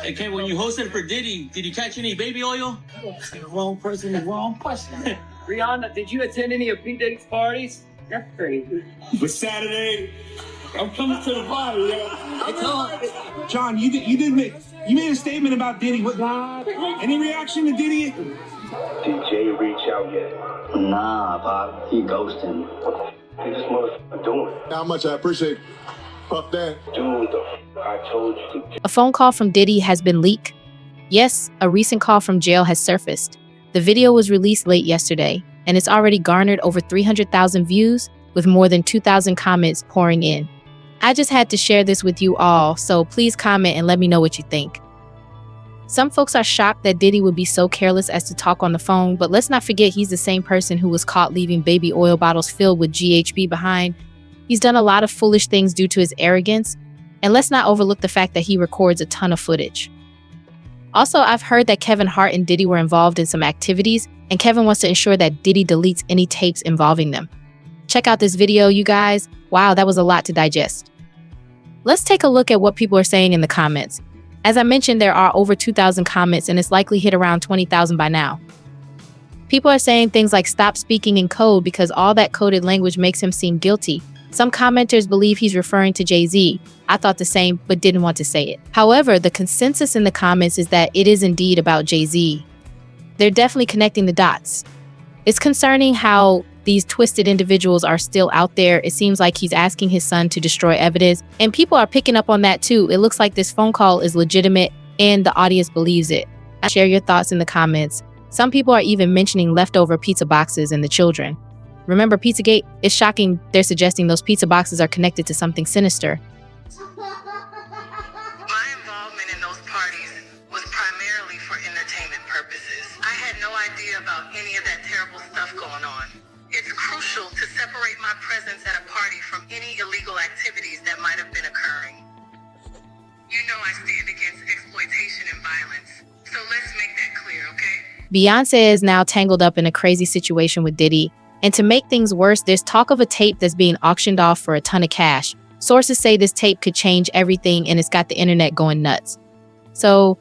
Okay, when you hosted for Diddy, did you catch any baby oil? The wrong person, the wrong question. Rihanna, did you attend any of P. Diddy's parties? That's crazy. But Saturday, I'm coming to the party, yo. John, you made a statement about Diddy. What? Any reaction to Diddy? Did Jay reach out yet? Nah, Pop. He ghosting. Hey, this motherfucker doing? How much I appreciate. Fuck that. Dude, I told you to. A phone call from Diddy has been leaked. Yes, a recent call from jail has surfaced. The video was released late yesterday, and it's already garnered over 300,000 views with more than 2,000 comments pouring in. I just had to share this with you all, so please comment and let me know what you think. Some folks are shocked that Diddy would be so careless as to talk on the phone, but let's not forget he's the same person who was caught leaving baby oil bottles filled with GHB behind. He's done a lot of foolish things due to his arrogance, and let's not overlook the fact that he records a ton of footage. Also, I've heard that Kevin Hart and Diddy were involved in some activities, and Kevin wants to ensure that Diddy deletes any tapes involving them. Check out this video, you guys. Wow, that was a lot to digest. Let's take a look at what people are saying in the comments. As I mentioned, there are over 2,000 comments, and it's likely hit around 20,000 by now. People are saying things like stop speaking in code because all that coded language makes him seem guilty. Some commenters believe he's referring to Jay-Z. I thought the same, but didn't want to say it. However, the consensus in the comments is that it is indeed about Jay-Z. They're definitely connecting the dots. It's concerning how these twisted individuals are still out there. It seems like he's asking his son to destroy evidence, and people are picking up on that too. It looks like this phone call is legitimate, and the audience believes it. Share your thoughts in the comments. Some people are even mentioning leftover pizza boxes and the children. Remember Pizzagate? It's shocking they're suggesting those pizza boxes are connected to something sinister. My involvement in those parties was primarily for entertainment purposes. I had no idea about any of that terrible stuff going on. It's crucial to separate my presence at a party from any illegal activities that might have been occurring. You know I stand against exploitation and violence, so let's make that clear, okay? Beyoncé is now tangled up in a crazy situation with Diddy. And to make things worse, there's talk of a tape that's being auctioned off for a ton of cash. Sources say this tape could change everything, and it's got the internet going nuts. So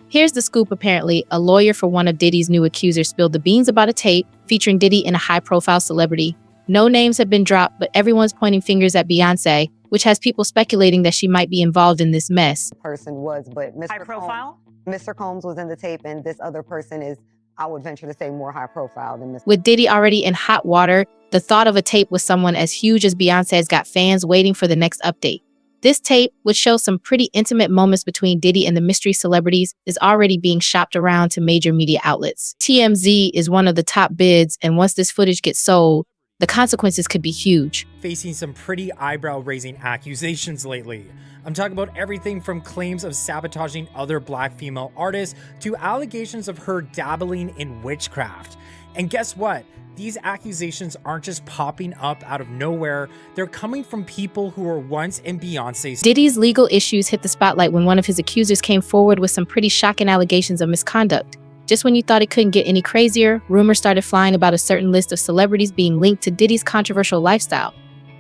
here's the scoop. Apparently, a lawyer for one of Diddy's new accusers spilled the beans about a tape featuring Diddy and a high-profile celebrity. No names have been dropped, but everyone's pointing fingers at Beyoncé, which has people speculating that she might be involved in this mess. Person was, but High profile? Mr. Combs was in the tape, and this other person is, I would venture to say, more high profile than Mr. With Diddy already in hot water, the thought of a tape with someone as huge as Beyoncé has got fans waiting for the next update. This tape, which shows some pretty intimate moments between Diddy and the mystery celebrities, is already being shopped around to major media outlets. TMZ is one of the top bids, and once this footage gets sold, the consequences could be huge. Facing some pretty eyebrow-raising accusations lately. I'm talking about everything from claims of sabotaging other black female artists to allegations of her dabbling in witchcraft. And guess what? These accusations aren't just popping up out of nowhere. They're coming from people who were once in Beyoncé's. Diddy's legal issues hit the spotlight when one of his accusers came forward with some pretty shocking allegations of misconduct. Just when you thought it couldn't get any crazier, rumors started flying about a certain list of celebrities being linked to Diddy's controversial lifestyle.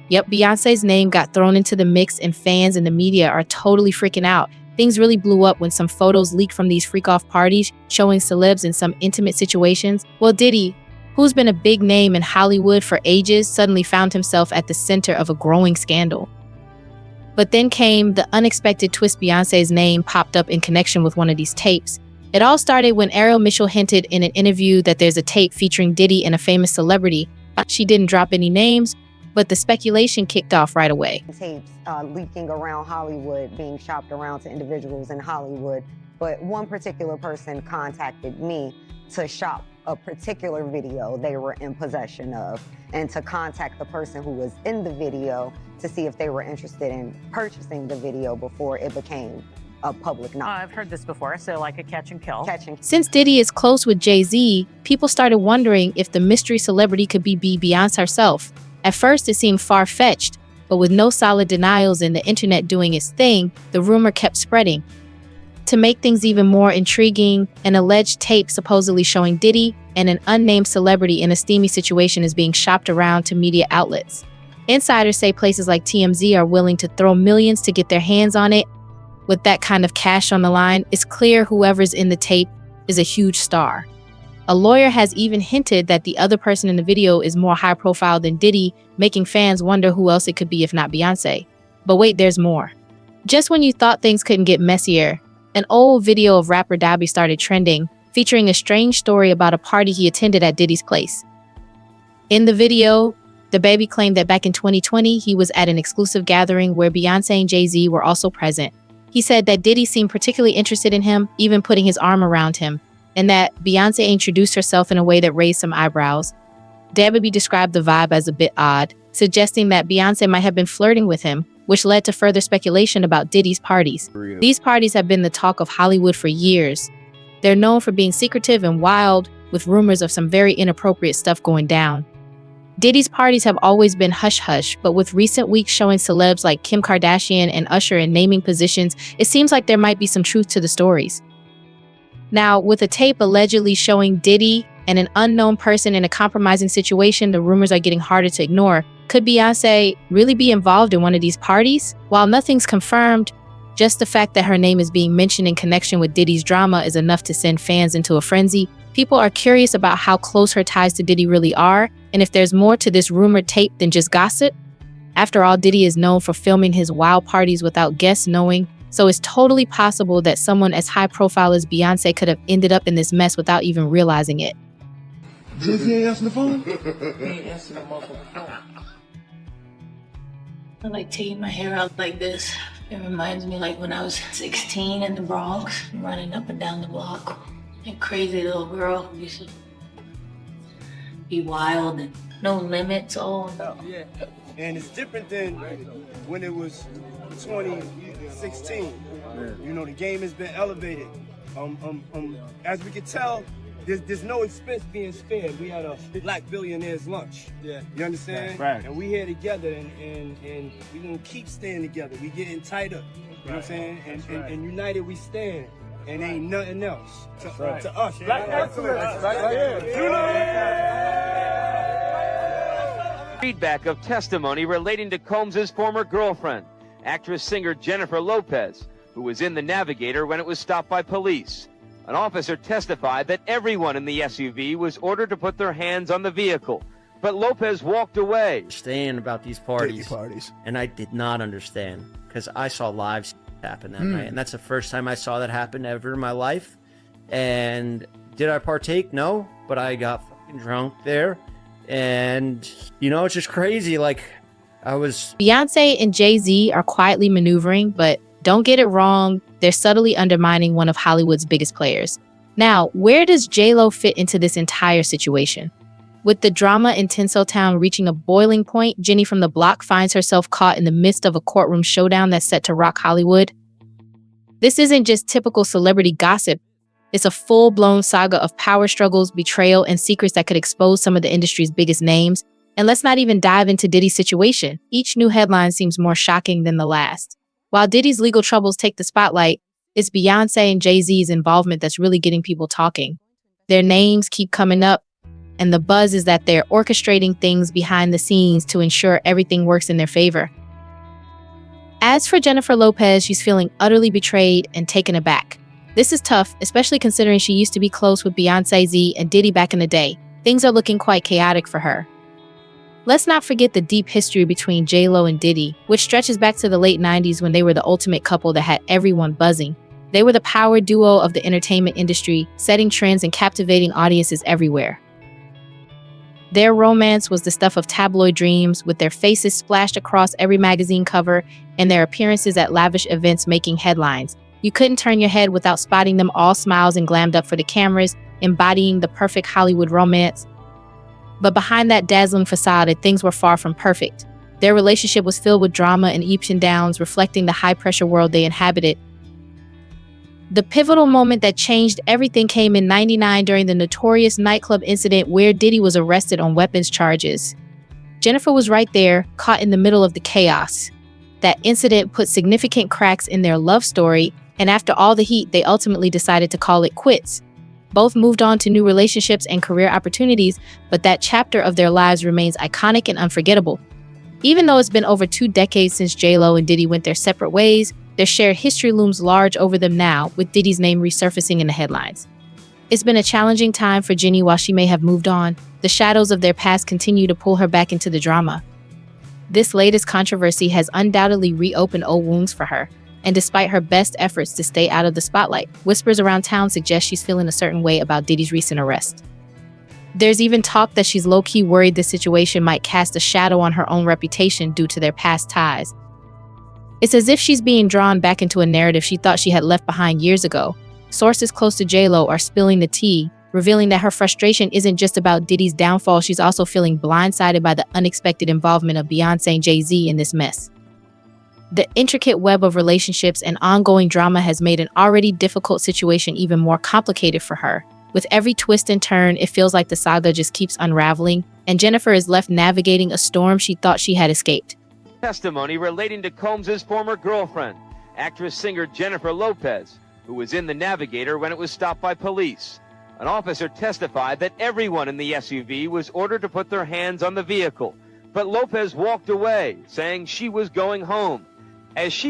Yep, Beyoncé's name got thrown into the mix, and fans and the media are totally freaking out. Things really blew up when some photos leaked from these freak-off parties showing celebs in some intimate situations. Well, Diddy, who's been a big name in Hollywood for ages, suddenly found himself at the center of a growing scandal. But then came the unexpected twist. Beyoncé's name popped up in connection with one of these tapes. It all started when Ariel Mitchell hinted in an interview that there's a tape featuring Diddy and a famous celebrity. She didn't drop any names, but the speculation kicked off right away. Tapes leaking around Hollywood, being shopped around to individuals in Hollywood. But one particular person contacted me to shop a particular video they were in possession of, and to contact the person who was in the video to see if they were interested in purchasing the video before it became a public knowledge. I've heard this before, so like a catch and kill. Since Diddy is close with Jay-Z, people started wondering if the mystery celebrity could be Beyoncé herself. At first, it seemed far-fetched, but with no solid denials and the internet doing its thing, the rumor kept spreading. To make things even more intriguing, an alleged tape supposedly showing Diddy and an unnamed celebrity in a steamy situation is being shopped around to media outlets. Insiders say places like TMZ are willing to throw millions to get their hands on it. with that kind of cash on the line, it's clear whoever's in the tape is a huge star. A lawyer has even hinted that the other person in the video is more high profile than Diddy, making fans wonder who else it could be if not Beyoncé. But wait, there's more. Just when you thought things couldn't get messier, an old video of rapper Diddy started trending, featuring a strange story about a party he attended at Diddy's place. In the video, the baby claimed that back in 2020, he was at an exclusive gathering where Beyoncé and Jay-Z were also present. He said that Diddy seemed particularly interested in him, even putting his arm around him, and that Beyoncé introduced herself in a way that raised some eyebrows. Diddy described the vibe as a bit odd, suggesting that Beyoncé might have been flirting with him, which led to further speculation about Diddy's parties. These parties have been the talk of Hollywood for years. They're known for being secretive and wild, with rumors of some very inappropriate stuff going down. Diddy's parties have always been hush-hush, but with recent weeks showing celebs like Kim Kardashian and Usher in naming positions, it seems like there might be some truth to the stories. Now, with a tape allegedly showing Diddy and an unknown person in a compromising situation, the rumors are getting harder to ignore. Could Beyoncé really be involved in one of these parties? While nothing's confirmed, just the fact that her name is being mentioned in connection with Diddy's drama is enough to send fans into a frenzy. People are curious about how close her ties to Diddy really are, and if there's more to this rumored tape than just gossip. After all, Diddy is known for filming his wild parties without guests knowing, so it's totally possible that someone as high profile as Beyoncé could have ended up in this mess without even realizing it. Jay-Z ain't answering the phone? He ain't answering the motherfucking phone. I like taking my hair out like this. It reminds me like when I was 16 in the Bronx, running up and down the block. A crazy little girl who used to be wild and no limits. Oh, no. Yeah. And it's different than when it was 2016. You know, the game has been elevated. As we can tell, there's no expense being spared. We had a black billionaire's lunch. Yeah. You understand? Right. And we here together and we gonna keep staying together. We getting tighter. You know what I'm saying? And united we stand. And ain't nothing else to us. Black excellence. Feedback of testimony relating to Combs' former girlfriend, actress-singer Jennifer Lopez, who was in the Navigator when it was stopped by police. An officer testified that everyone in the SUV was ordered to put their hands on the vehicle, but Lopez walked away. Saying about these parties, and I did not understand because I saw live happen that night, and that's the first time I saw that happen ever in my life. And did I partake? No, but I got fucking drunk there, and you know, it's just crazy. Like I was. Beyoncé and Jay-Z are quietly maneuvering, but don't get it wrong, they're subtly undermining one of Hollywood's biggest players. Now, where does J-Lo fit into this entire situation? With the drama in Tinseltown reaching a boiling point, Jenny from the Block finds herself caught in the midst of a courtroom showdown that's set to rock Hollywood. This isn't just typical celebrity gossip. It's a full-blown saga of power struggles, betrayal, and secrets that could expose some of the industry's biggest names. And let's not even dive into Diddy's situation. Each new headline seems more shocking than the last. While Diddy's legal troubles take the spotlight, it's Beyoncé and Jay-Z's involvement that's really getting people talking. Their names keep coming up, and the buzz is that they're orchestrating things behind the scenes to ensure everything works in their favor. As for Jennifer Lopez, she's feeling utterly betrayed and taken aback. This is tough, especially considering she used to be close with Beyoncé, Z, and Diddy back in the day. Things are looking quite chaotic for her. Let's not forget the deep history between J-Lo and Diddy, which stretches back to the late 90s when they were the ultimate couple that had everyone buzzing. They were the power duo of the entertainment industry, setting trends and captivating audiences everywhere. Their romance was the stuff of tabloid dreams, with their faces splashed across every magazine cover and their appearances at lavish events making headlines. You couldn't turn your head without spotting them all smiles and glammed up for the cameras, embodying the perfect Hollywood romance. But behind that dazzling facade, things were far from perfect. Their relationship was filled with drama and ups and downs, reflecting the high-pressure world they inhabited. The pivotal moment that changed everything came in '99 during the notorious nightclub incident where Diddy was arrested on weapons charges. Jennifer was right there, caught in the middle of the chaos. That incident put significant cracks in their love story, and after all the heat, they ultimately decided to call it quits. Both moved on to new relationships and career opportunities, but that chapter of their lives remains iconic and unforgettable. Even though it's been over 2 decades since J-Lo and Diddy went their separate ways, Their shared history looms large over them now, with Diddy's name resurfacing in the headlines. It's been a challenging time for Jenny. While she may have moved on, the shadows of their past continue to pull her back into the drama. This latest controversy has undoubtedly reopened old wounds for her, and despite her best efforts to stay out of the spotlight, whispers around town suggest she's feeling a certain way about Diddy's recent arrest. There's even talk that she's low-key worried the situation might cast a shadow on her own reputation due to their past ties. It's as if she's being drawn back into a narrative she thought she had left behind years ago. Sources close to J-Lo are spilling the tea, revealing that her frustration isn't just about Diddy's downfall, she's also feeling blindsided by the unexpected involvement of Beyoncé and Jay-Z in this mess. The intricate web of relationships and ongoing drama has made an already difficult situation even more complicated for her. With every twist and turn, it feels like the saga just keeps unraveling, and Jennifer is left navigating a storm she thought she had escaped. Testimony relating to Combs' former girlfriend, actress-singer Jennifer Lopez, who was in the Navigator when it was stopped by police. An officer testified that everyone in the SUV was ordered to put their hands on the vehicle, but Lopez walked away, saying she was going home. As she